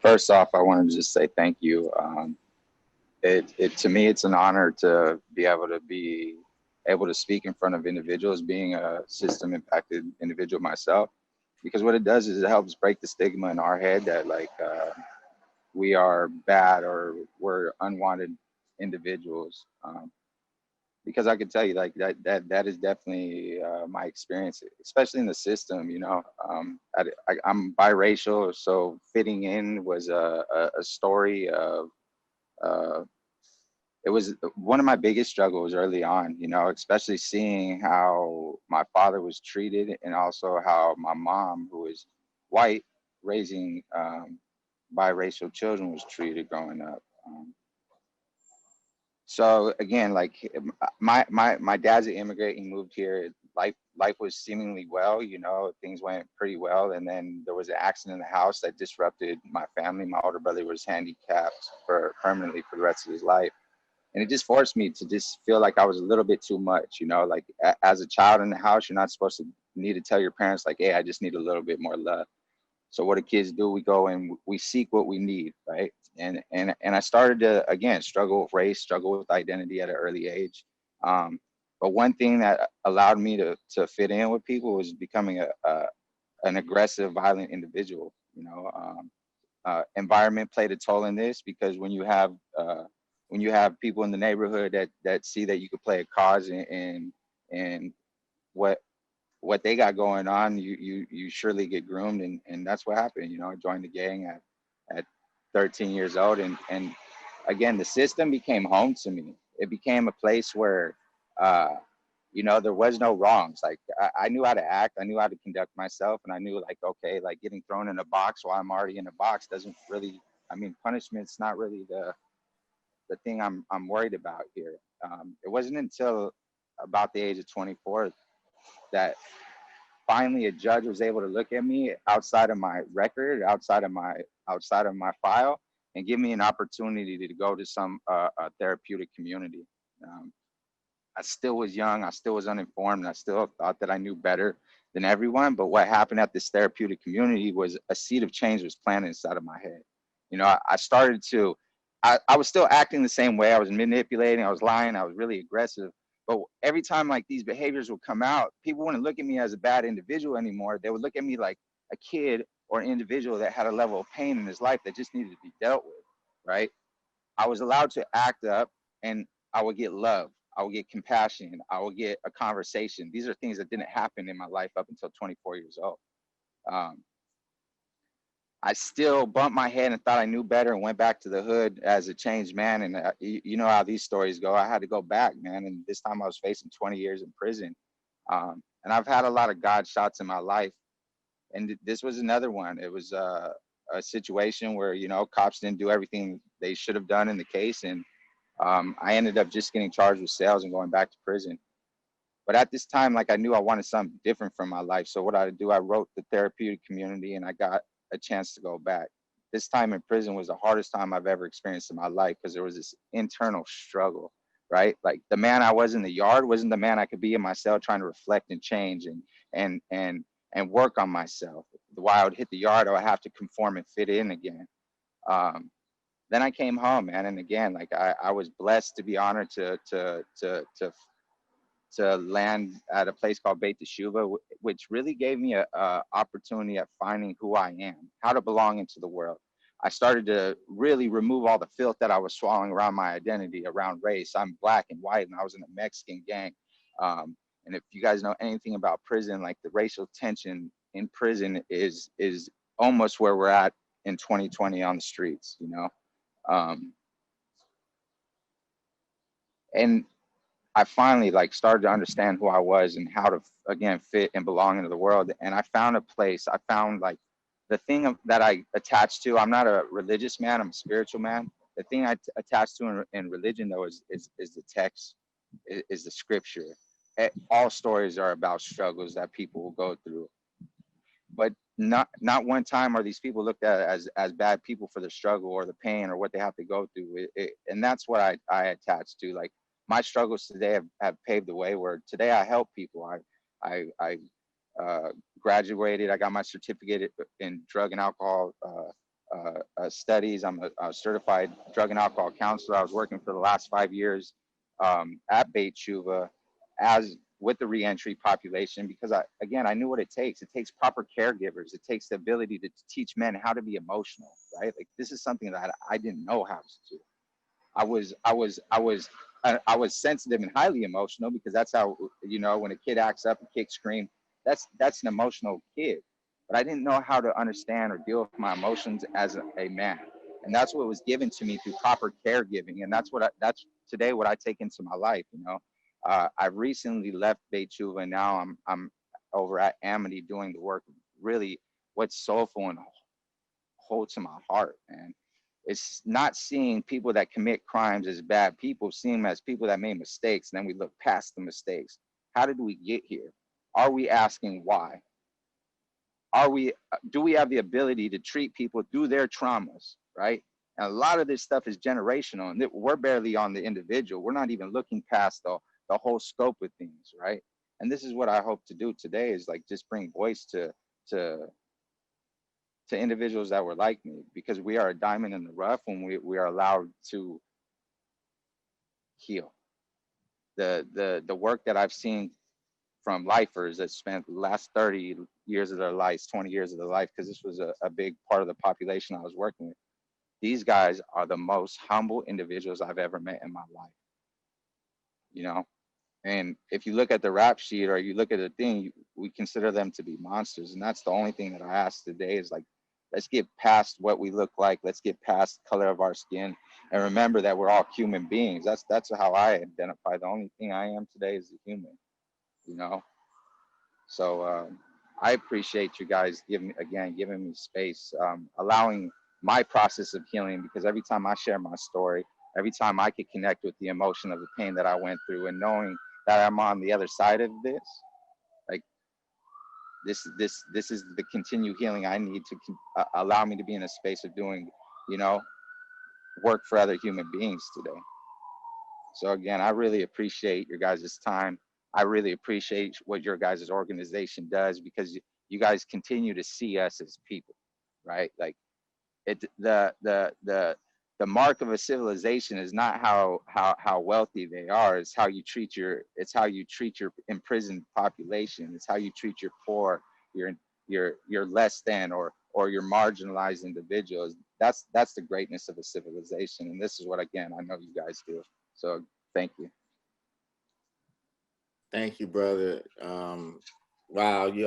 First off, I wanted to just say thank you. To me, it's an honor to be able to speak in front of individuals, being a system impacted individual myself, because what it does is it helps break the stigma in our head that we are bad or we're unwanted individuals. Because I can tell you that is definitely my experience, especially in the system. I'm biracial, so fitting in was a story of uh, it was one of my biggest struggles early on, especially seeing how my father was treated and also how my mom, who is white, raising biracial children, was treated growing up. So again, like my dad's an immigrant. He moved here. Life was seemingly well, things went pretty well. And then there was an accident in the house that disrupted my family. My older brother was handicapped permanently for the rest of his life. And it just forced me to just feel like I was a little bit too much, like as a child in the house, you're not supposed to need to tell your parents like, hey, I just need a little bit more love. So what do kids do? We go and we seek what we need, right? And I started to again struggle with race, struggle with identity at an early age. But one thing that allowed me to fit in with people was becoming an aggressive, violent individual. Environment played a toll in this, because when you have people in the neighborhood that see that you could play a cause in what they got going on, you surely get groomed, and that's what happened. I joined the gang at 13 years old, and again, the system became home to me. It became a place where there was no wrongs. Like I knew how to act, I knew how to conduct myself, and I knew like, okay, like getting thrown in a box while I'm already in a box doesn't really, punishment's not really the thing I'm worried about here. It wasn't until about the age of 24 that finally a judge was able to look at me outside of my record, outside of my file, and give me an opportunity to go to some a therapeutic community. Um, I still was young, I still was uninformed, and I still thought that I knew better than everyone. But what happened at this therapeutic community was a seed of change was planted inside of my head. I started to, I was still acting the same way. I was manipulating, I was lying, I was really aggressive. But every time like these behaviors would come out, people wouldn't look at me as a bad individual anymore. They would look at me like a kid or an individual that had a level of pain in his life that just needed to be dealt with, right? I was allowed to act up, and I would get love. I would get compassion. I would get a conversation. These are things that didn't happen in my life up until 24 years old. Um, I still bumped my head and thought I knew better and went back to the hood as a changed man. And you know how these stories go. I had to go back, man. And this time I was facing 20 years in prison. And I've had a lot of God shots in my life. And this was another one. It was a situation where, cops didn't do everything they should have done in the case. And I ended up just getting charged with sales and going back to prison. But at this time, like I knew I wanted something different from my life. So what I do, I wrote the therapeutic community, and I got a chance to go back. This time in prison was the hardest time I've ever experienced in my life, because there was this internal struggle, right? Like the man I was in the yard wasn't the man I could be in my cell, trying to reflect and change and and and work on myself. While I would hit the yard, I would have to conform and fit in again. Um, then I came home, man, and again, like I was blessed to be honored to land at a place called Beit Teshuva, which really gave me a opportunity at finding who I am, how to belong into the world. I started to really remove all the filth that I was swallowing around my identity, around race. I'm black and white, and I was in a Mexican gang. And if you guys know anything about prison, like the racial tension in prison is almost where we're at in 2020 on the streets, Um, and I finally like started to understand who I was and how to again fit and belong into the world. And I found a place. I found like the thing that I attached to. I'm not a religious man. I'm a spiritual man. The thing attached to in religion though is the text, is the scripture. All stories are about struggles that people will go through, but not one time are these people looked at as bad people for the struggle or the pain or what they have to go through. And that's what I attach to. Like my struggles today have paved the way where today I help people. I graduated. I got my certificate in drug and alcohol studies. I'm a certified drug and alcohol counselor. I was working for the last 5 years at Beit Tshuva as with the reentry population because I knew what it takes. It takes proper caregivers. It takes the ability to teach men how to be emotional, right? Like this is something that I didn't know how to do. I was sensitive and highly emotional because that's how, you know, when a kid acts up, a kid screams, that's an emotional kid. But I didn't know how to understand or deal with my emotions as a man. And that's what was given to me through proper caregiving. And that's today what I take into my life, you know. I recently left Beit Tshuva and now I'm over at Amity doing the work really what's soulful and hold to my heart, man. It's not seeing people that commit crimes as bad people, seeing them as people that made mistakes, and then we look past the mistakes. How did we get here? Are we asking why? Do we have the ability to treat people through their traumas, right? And a lot of this stuff is generational, and we're barely on the individual. We're not even looking past the whole scope of things, right? And this is what I hope to do today is like just bring voice to to individuals that were like me because we are a diamond in the rough when we are allowed to heal. The work that I've seen from lifers that spent the last 30 years of their lives, 20 years of their life, because this was a big part of the population I was working with. These guys are the most humble individuals I've ever met in my life, you know? And if you look at the rap sheet or you look at the thing, we consider them to be monsters. And that's the only thing that I ask today is like, let's get past what we look like. Let's get past the color of our skin and remember that we're all human beings. That's how I identify. The only thing I am today is a human, you know? So I appreciate you guys giving me space, allowing my process of healing because every time I share my story, every time I could connect with the emotion of the pain that I went through and knowing that I'm on the other side of this, like this is the continued healing I need to allow me to be in a space of doing, you know, work for other human beings today. So again, I really appreciate your guys' time. I really appreciate what your guys' organization does because you guys continue to see us as people, right? Like it, the mark of a civilization is not how wealthy they are. It's how you treat your imprisoned population. It's how you treat your poor, your your less than or your marginalized individuals. That's the greatness of a civilization. And this is what again I know you guys do. So thank you. Thank you, brother. Wow, you